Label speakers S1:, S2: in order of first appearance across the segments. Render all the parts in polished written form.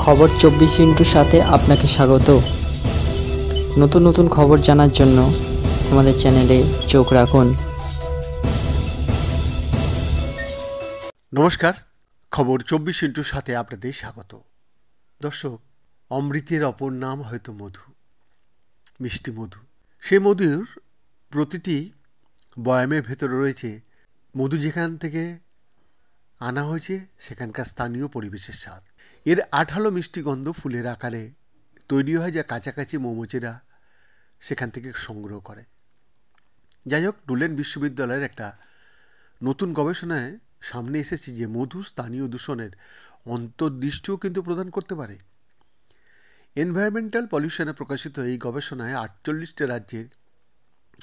S1: খবর 24 সাথে আপনাকে স্বাগত। নতুন নতুন খবর জানার জন্য আমাদের চ্যানেলে চোখ রাখুন।
S2: নমস্কার, খবর 24 সাথে আপনাদের স্বাগত। দর্শক, অমৃতের অপর নাম হয়তো মধু, মিষ্টি মধু। সেই মধুর প্রতিটি বয়ামের ভেতরে রয়েছে মধু যেখান থেকে আনা হয়েছে সেখানকার স্থানীয় পরিবেশের স্বাদ। এর আঠালো মিষ্টি গন্ধ ফুলের আকারে তৈরি হয়, যা কাছাকাছি মৌমাছিরা সেখান থেকে সংগ্রহ করে। যাই হোক, টুলেন বিশ্ববিদ্যালয়ের একটা নতুন গবেষণায় সামনে এসেছে যে মধু স্থানীয় দূষণের অন্তর্দৃষ্টিও কিন্তু প্রদান করতে পারে। এনভায়রনমেন্টাল পলিউশনে প্রকাশিত এই গবেষণায় 48টি রাজ্যের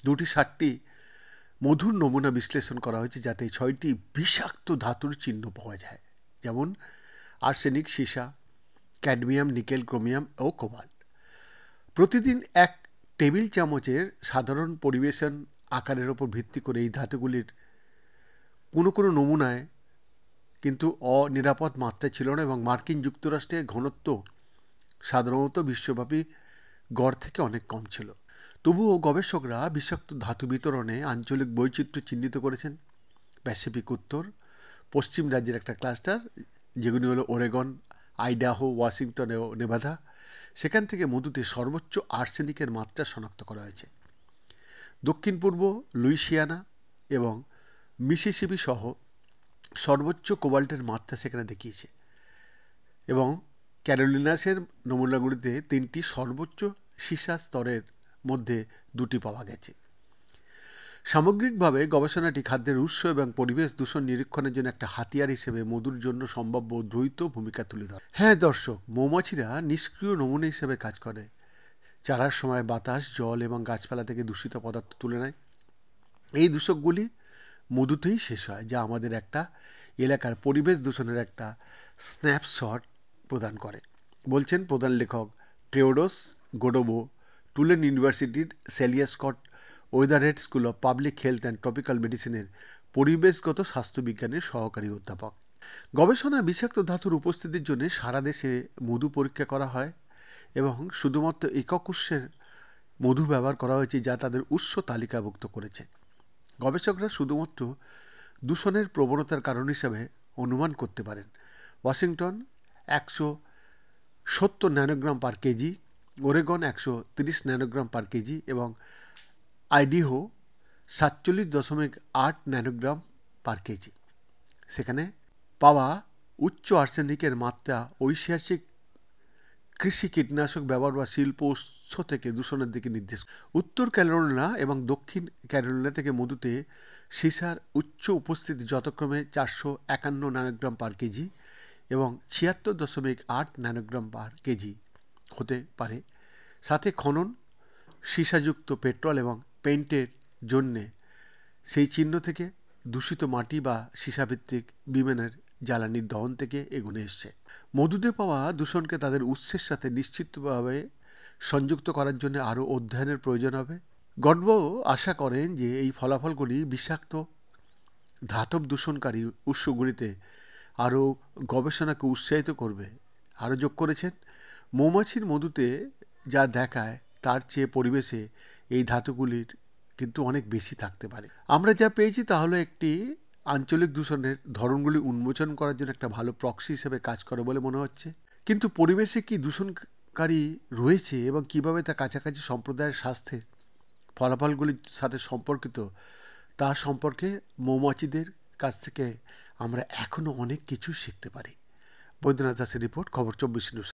S2: 260টি মধুর নমুনা বিশ্লেষণ করা হয়েছে, যাতে 6টি বিষাক্ত ধাতুর চিহ্ন পাওয়া যায়, যেমন আর্সেনিক, সীসা, ক্যাডমিয়াম, নিকেল, ক্রোমিয়াম ও কোবাল্ট। প্রতিদিন এক টেবিল চামচের সাধারণ পরিবেশন আকারের ওপর ভিত্তি করে এই ধাতুগুলির কোনো নমুনায় কিন্তু অনিরাপদ মাত্রা ছিল না, এবং মার্কিন যুক্তরাষ্ট্রে ঘনত্ব সাধারণত বিশ্বব্যাপী গড় থেকে অনেক কম ছিল। তবুও গবেষকরা বিষাক্ত ধাতু বিতরণে আঞ্চলিক বৈচিত্র্য চিহ্নিত করেছেন। প্যাসিফিক উত্তর পশ্চিম রাজ্যের একটা ক্লাস্টার, যেগুলি হলো ওরেগন, আইডাহো, ওয়াশিংটন ও নেভাদা। সেখান থেকে মধুতে সর্বোচ্চ আর্সেনিকের মাত্রা শনাক্ত করা হয়েছে। দক্ষিণ পূর্ব লুইসিয়ানা এবং মিসিসিপি সহ সর্বোচ্চ কোবাল্টের মাত্রা সেখানে দেখিয়েছে, এবং ক্যারোলিনাসের নমুনাগুলিতে 3টি সর্বোচ্চ সীসা স্তরের মধ্যে 2টি পাওয়া গেছে। সামগ্রিকভাবে গবেষণাটি খাদ্যের উৎস এবং পরিবেশ দূষণ নিরীক্ষণের জন্য একটা হাতিয়ার হিসেবে মধুর জন্য সম্ভাব্য দ্বৈত ভূমিকা তুলে ধরে। হ্যাঁ দর্শক, মৌমাছিরা নিষ্ক্রিয় নমুনা হিসেবে কাজ করে। চারার সময় বাতাস, জল এবং গাছপালা থেকে দূষিত পদার্থ তুলে নেয়। এই দূষকগুলি মধুতেই শেষ হয়, যা আমাদের একটা এলাকার পরিবেশ দূষণের একটা স্ন্যাপশট প্রদান করে, বলছেন প্রধান লেখক টেওডোস গোডোবো, টুলেন ইউনিভার্সিটির Celia Scott Weatherhead School of Public Health and Tropical মেডিসিনের পরিবেশগত স্বাস্থ্যবিজ্ঞানের সহকারী অধ্যাপক। গবেষণায় বিষাক্ত ধাতুর উপস্থিতির জন্য সারা দেশে মধু পরীক্ষা করা হয়, এবং শুধুমাত্র একক উৎসের মধু ব্যবহার করা হয়েছে, যা তাদের উৎস তালিকাভুক্ত করেছে। গবেষকরা শুধুমাত্র দূষণের প্রবণতার কারণ হিসাবে অনুমান করতে পারেন। ওয়াশিংটন 170 ন্যানোগ্রাম পার কেজি, ওরেগন 130 ন্যানোগ্রাম পার কেজি এবং আইডিহো 47.8 ন্যানোগ্রাম পার কেজি। সেখানে পাওয়া উচ্চ আর্সেনিকের মাত্রা ঐতিহাসিক কৃষি কীটনাশক ব্যবহার বা শিল্প উৎস থেকে দূষণের দিকে নির্দেশ। উত্তর ক্যারোলিনা এবং দক্ষিণ ক্যারোলিনা থেকে মধুতে সীসার উচ্চ উপস্থিতি যথাক্রমে 451 ন্যানোগ্রাম পার কেজি এবং 76.8 ন্যানোগ্রাম পার কেজি হতে পারে। সাথে খনন, সীসাযুক্ত পেট্রোল এবং পেইন্টের জন্যে সেই চিহ্ন থেকে দূষিত মাটি বা সীসাভিত্তিক বিমানের জ্বালানির দহন থেকে এগুলো এসছে। মধুতে পাওয়া দূষণকে তাদের উৎসের সাথে নিশ্চিতভাবে সংযুক্ত করার জন্য আরও অধ্যয়নের প্রয়োজন হবে। গডবো আশা করেন যে এই ফলাফলগুলি বিষাক্ত ধাতব দূষণকারী উৎসগুলিতে আরও গবেষণাকে উৎসাহিত করবে। আরও যোগ করেছেন, মৌমাছির মধুতে যা দেখায় তার চেয়ে পরিবেশে এই ধাতুগুলির কিন্তু অনেক বেশি থাকতে পারে। আমরা যা পেয়েছি তা হলো একটি আঞ্চলিক দূষণের ধরনগুলি উন্মোচন করার জন্য একটা ভালো প্রক্সি হিসেবে কাজ করে বলে মনে হচ্ছে। কিন্তু পরিবেশে কি দূষণকারী রয়েছে এবং কিভাবে তা কাছাকাছি সম্প্রদায়ের স্বাস্থ্যের ফলাফলগুলির সাথে সম্পর্কিত, তা সম্পর্কে মৌমাছিদের কাছ থেকে আমরা এখনও অনেক কিছু শিখতে পারি। বৈদ্যনাথ দাসের রিপোর্ট, খবর 24 নিউজ।